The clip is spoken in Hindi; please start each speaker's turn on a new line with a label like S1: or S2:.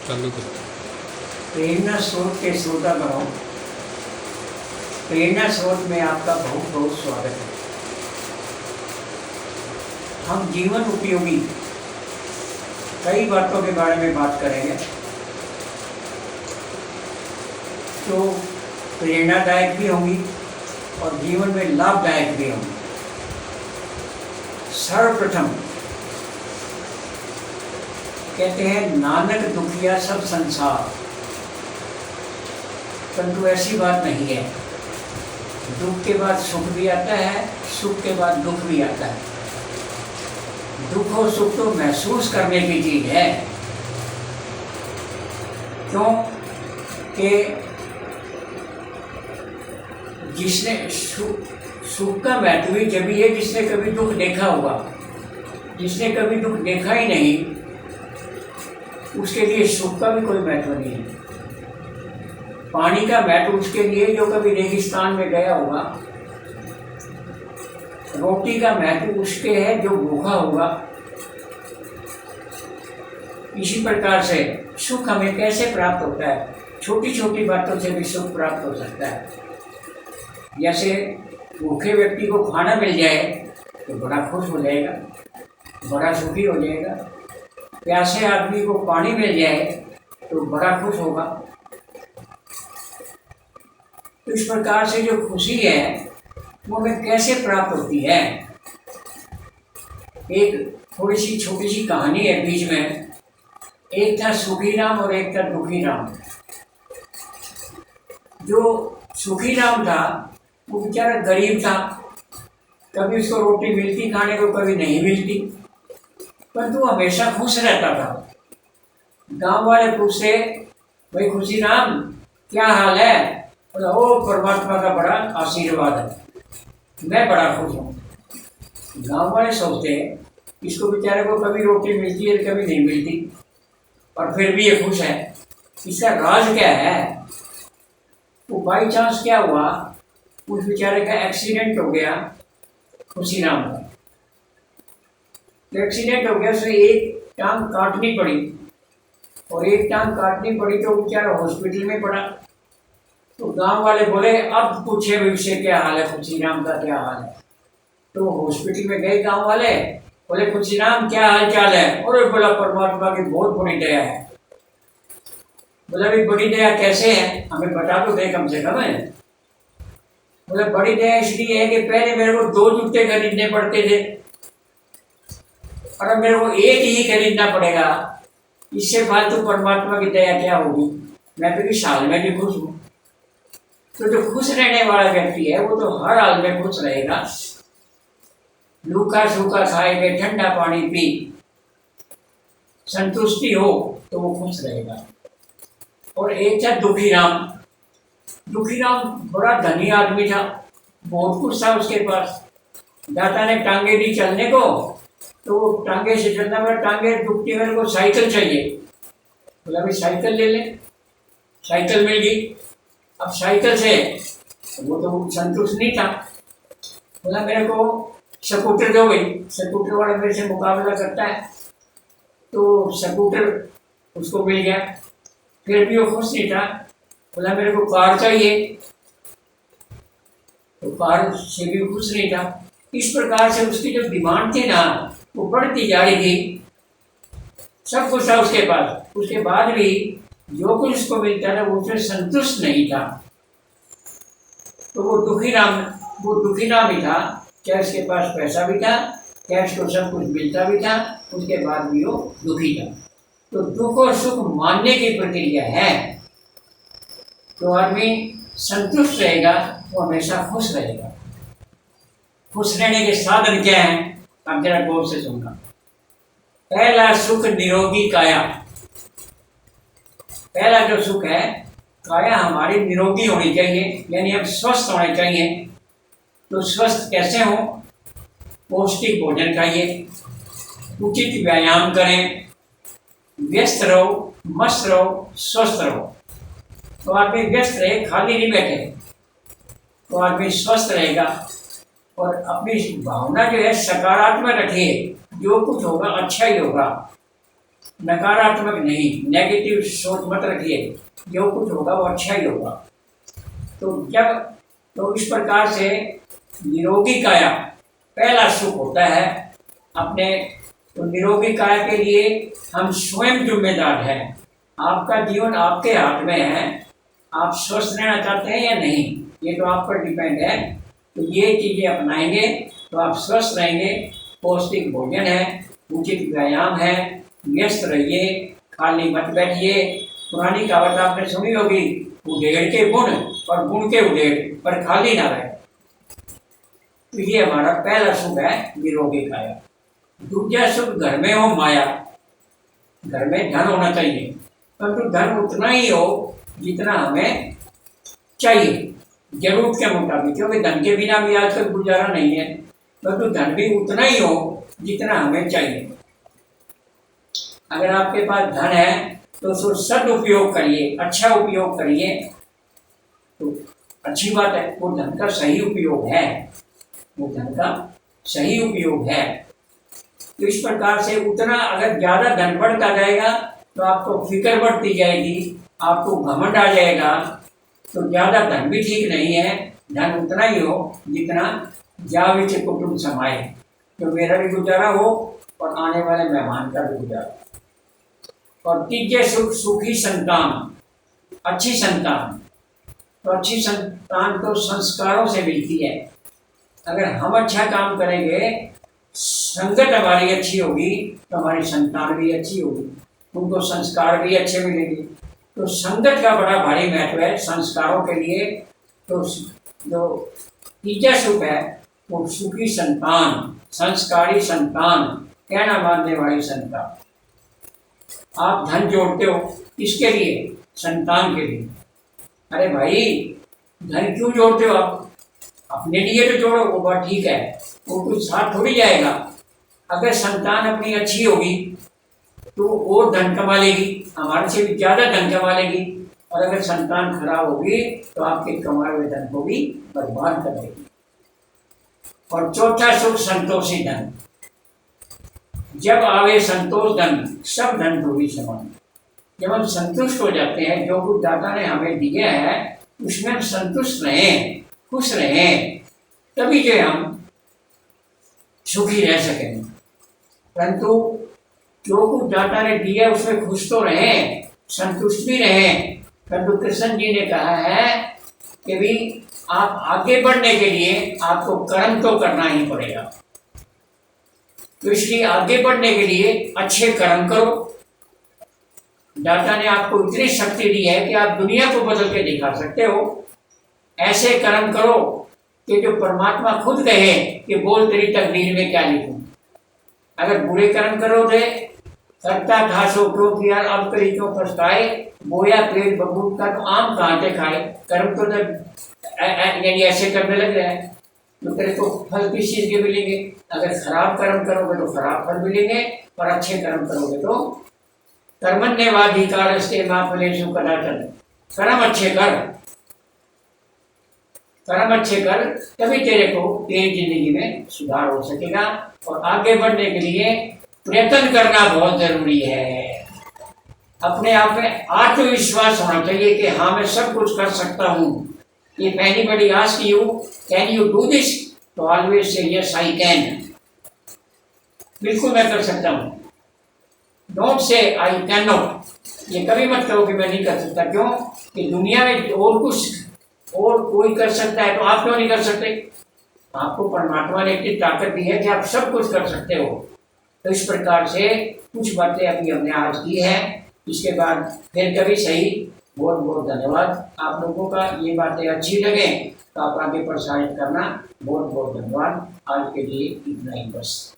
S1: चालू करो।
S2: प्रेरणा स्रोत के श्रोता बनाओ। प्रेरणा स्रोत में आपका बहुत बहुत स्वागत है। हम जीवन उपयोगी कई बातों के बारे में बात करेंगे जो प्रेरणादायक भी होंगी और जीवन में लाभदायक भी होंगी। सर्वप्रथम कहते हैं नानक दुखिया सब संसार, परंतु ऐसी बात नहीं है। दुख के बाद सुख भी आता है, सुख के बाद दुख भी आता है। दुख और सुख तो महसूस करने की चीज है, क्यों कि जिसने सुख का महत्व भी जब है जिसने कभी दुख देखा होगा। जिसने कभी दुख देखा ही नहीं उसके लिए सुख का भी कोई महत्व नहीं है। पानी का महत्व उसके लिए जो कभी रेगिस्तान में गया होगा। रोटी का महत्व उसके है जो भूखा होगा। इसी प्रकार से सुख हमें कैसे प्राप्त होता है? छोटी छोटी बातों से भी सुख प्राप्त हो सकता है। जैसे भूखे व्यक्ति को खाना मिल जाए तो बड़ा खुश हो जाएगा, बड़ा सुखी हो जाएगा। प्यासे आदमी को पानी मिल जाए तो बड़ा खुश होगा। तो इस प्रकार से जो खुशी है वो हमें कैसे प्राप्त होती है? एक थोड़ी सी छोटी सी कहानी है बीच में। एक था सुखी राम और एक था दुखी राम। जो सुखी राम था वो बेचारा गरीब था। कभी उसको रोटी मिलती खाने को, कभी नहीं मिलती, परंतु वो हमेशा खुश रहता था। गांव वाले पूछते, भाई खुशी राम क्या हाल है? बोला, ओ परमात्मा का बड़ा आशीर्वाद है, मैं बड़ा खुश हूँ। गांव वाले सोचते इसको बेचारे को कभी रोटी मिलती है कभी नहीं मिलती, और फिर भी ये खुश है। इसका राज क्या है? वो बाई चांस क्या हुआ, उस बेचारे का एक्सीडेंट हो गया खुशी राम का। एक्सीडेंट हो गया, उसे एक टांग काटनी पड़ी, और एक टांग काटनी पड़ी तो बेचारा हॉस्पिटल में पड़ा। तो गांव वाले बोले, अब पूछे भविष्य क्या हाल है, खुशी राम का क्या हाल है? तो हॉस्पिटल में गए गांव वाले, बोले खुशी राम क्या हाल चाल है? और बोला परमात्मा की बहुत बड़ी दया है। बोला भाई बड़ी दया कैसे है, हमें बता तो दे कम से कम है। बोला बड़ी दया इसलिए है कि पहले मेरे को 2 जूते खरीदने पड़ते थे और अब मेरे को एक ही खरीदना पड़ेगा। इससे फालतू परमात्मा की दया क्या होगी? मैं तो इस हाल में भी खुश हूँ। तो जो खुश रहने वाला व्यक्ति है वो तो हर हाल में खुश रहेगा। रूखा सूखा खाएगा, ठंडा पानी पी, संतुष्टि हो तो वो खुश रहेगा। और एक था दुखी राम। दुखी राम बड़ा धनी आदमी था, बहुत कुछ था उसके पास। दाता ने टांगे दी चलने को, तो वो टांगे से चलना पड़ा। टांगे दुखती, मेरे को साइकिल चाहिए। बोला भाई साइकिल ले ले। साइकिल मिल गई। अब साइकिल से वो तो संतुष्ट नहीं था। बोला मेरे को स्कूटर दो भाई। स्कूटर वाला मेरे से मुकाबला करता है, तो स्कूटर उसको मिल गया। फिर भी वो खुश नहीं था। बोला मेरे को कार चाहिए, तो कार से भी खुश नहीं था। इस प्रकार से उसकी जो डिमांड थी ना वो बढ़ती जा रही थी। सब कुछ था उसके पास, उसके बाद भी जो कुछ उसको मिलता था वो उसमें संतुष्ट नहीं था। तो वो दुखी राम ही था। क्या उसके पास पैसा भी था, क्या उसको सब कुछ मिलता भी था, उसके बाद भी वो दुखी था। तो दुख और सुख मानने की प्रक्रिया है। तो आदमी संतुष्ट रहेगा वो हमेशा खुश रहेगा। खुश रहने के साधन क्या हैं? आप जरा गौर से सुनना। पहला सुख निरोगी काया। पहला जो सुख है, काया हमारी निरोगी होनी चाहिए, यानी हम स्वस्थ होने चाहिए। तो स्वस्थ कैसे हो? पौष्टिक भोजन खाइए, उचित व्यायाम करें, व्यस्त रहो, मस्त रहो, स्वस्थ रहो। तो आदमी व्यस्त रहे, खाली नहीं बैठे, तो आदमी स्वस्थ रहेगा। और अपनी भावना जो है सकारात्मक रखिए, जो कुछ होगा अच्छा ही होगा। नकारात्मक नहीं, नेगेटिव सोच मत रखिए, जो कुछ होगा वो अच्छा ही होगा। तो इस प्रकार से निरोगी काया पहला सुख होता है अपने। तो निरोगी काया के लिए हम स्वयं जिम्मेदार हैं। आपका जीवन आपके हाथ में है, आप स्वस्थ रहना चाहते हैं या नहीं, ये तो आप पर डिपेंड है। तो ये चीज़ें अपनाएंगे तो आप स्वस्थ रहेंगे। पौष्टिक भोजन है, उचित व्यायाम है, व्यस्त रहिए, खाली मत बैठिए। पुरानी कहावत आपने सुनी होगी, उधेड़ के बुन और बुन के उधेड़, पर खाली ना रहे। तो ये हमारा पहला सुख है निरोगी काया। दूसरा सुख घर में हो माया। घर में धन होना चाहिए, परंतु धन उतना ही हो जितना हमें चाहिए, जरूरत के मुताबिक, क्योंकि धन के बिना भी आजकल गुजारा नहीं है। परंतु धन भी उतना ही हो जितना हमें चाहिए। अगर आपके पास धन है तो उसको सदुपयोग करिए, अच्छा उपयोग करिए, तो अच्छी बात है। वो धन का सही उपयोग है, वो धन का सही उपयोग है। तो इस प्रकार से उतना अगर ज़्यादा धन बढ़ता जाएगा तो आपको फिक्र बढ़ती जाएगी, आपको घमंड आ जाएगा। तो ज़्यादा धन भी ठीक नहीं है, धन उतना ही हो जितना जाविच कुटुंब समाए, तो मेरा भी गुजारा हो और आने वाले मेहमान का भी गुजारा। और तीसरे सुख सुखी संतान, अच्छी संतान। तो अच्छी संतान तो संस्कारों से मिलती है। अगर हम अच्छा काम करेंगे, संगत हमारी अच्छी होगी, तो हमारी संतान भी अच्छी होगी, उनको संस्कार भी अच्छे मिलेंगे। तो संगत का बड़ा भारी महत्व है संस्कारों के लिए। तो जो तीसरा सुख है वो सुखी संतान, संस्कारी संतान, कहना मानने वाली संतान। आप धन जोड़ते हो किसके लिए? संतान के लिए। अरे भाई, धन क्यों जोड़ते हो आप? अपने लिए तो जोड़ो, वो बात ठीक है, वो कुछ साथ थोड़ी जाएगा। अगर संतान अपनी अच्छी होगी तो और धन कमा लेगी, हमारे से भी ज़्यादा धन कमा लेगी। और अगर संतान खराब होगी तो आपके कमाए हुए धन को भी बर्बाद कर देगी। और चौथा सुख संतोषी धन। जब आवे संतोष धन, सब धन धोबी समान। जब हम संतुष्ट हो जाते हैं, जो कुछ दाता ने हमें दिया है उसमें हम संतुष्ट रहें, खुश रहें, तभी जो हम सुखी रह सकेंगे। परंतु जो कुछ दाता ने दिया उसमें खुश तो रहें, संतुष्ट भी रहें। परंतु कृष्ण जी ने कहा है कि भी आप आगे बढ़ने के लिए आपको कर्म तो करना ही पड़ेगा। तो इसलिए आगे बढ़ने के लिए अच्छे कर्म करो। दाता ने आपको इतनी शक्ति दी है कि आप दुनिया को बदल के दिखा सकते हो। ऐसे कर्म करो कि जो परमात्मा खुद कहे कि बोल तेरी तकदीर में क्या लिखूं। अगर बुरे कर्म करोगे, करता था सो क्यों किया, अब करी क्यों पछताए, बोया पेड़ बबूल का तो आम कहाँ से खाए। कर्म तो जब यानी ऐसे करने लग रहे हैं तो तेरे को फल किस चीज के मिलेंगे? अगर खराब कर्म करोगे तो खराब फल मिलेंगे, और अच्छे कर्म करोगे तो कर्मण्येवाधिकार से मां फलेषु कदाचन। कर्म अच्छे कर, कर्म अच्छे कर, तभी तेरे को तेरी जिंदगी में सुधार हो सकेगा। और आगे बढ़ने के लिए प्रयत्न करना बहुत जरूरी है। अपने आप में आत्मविश्वास होना चाहिए कि हाँ मैं सब कुछ कर सकता हूँ। ये पहली बड़ी ask you, can you do this? तो ऑलवेज से यस आई कैन, बिल्कुल मैं कर सकता हूँ। Don't say I can not. ये कभी मत कहो कि मैं नहीं कर सकता। क्यों? कि दुनिया में और कुछ और कोई कर सकता है तो आप क्यों नहीं कर सकते? आपको परमात्मा ने इतनी ताकत दी है कि आप सब कुछ कर सकते हो। तो इस प्रकार से कुछ बातें अभी हमने आज की है, इसके बाद फिर कभी सही। बहुत बहुत धन्यवाद आप लोगों का। ये बातें अच्छी लगे तो आप आगे प्रसारित करना। बहुत बहुत धन्यवाद। आज के लिए इतना ही बस।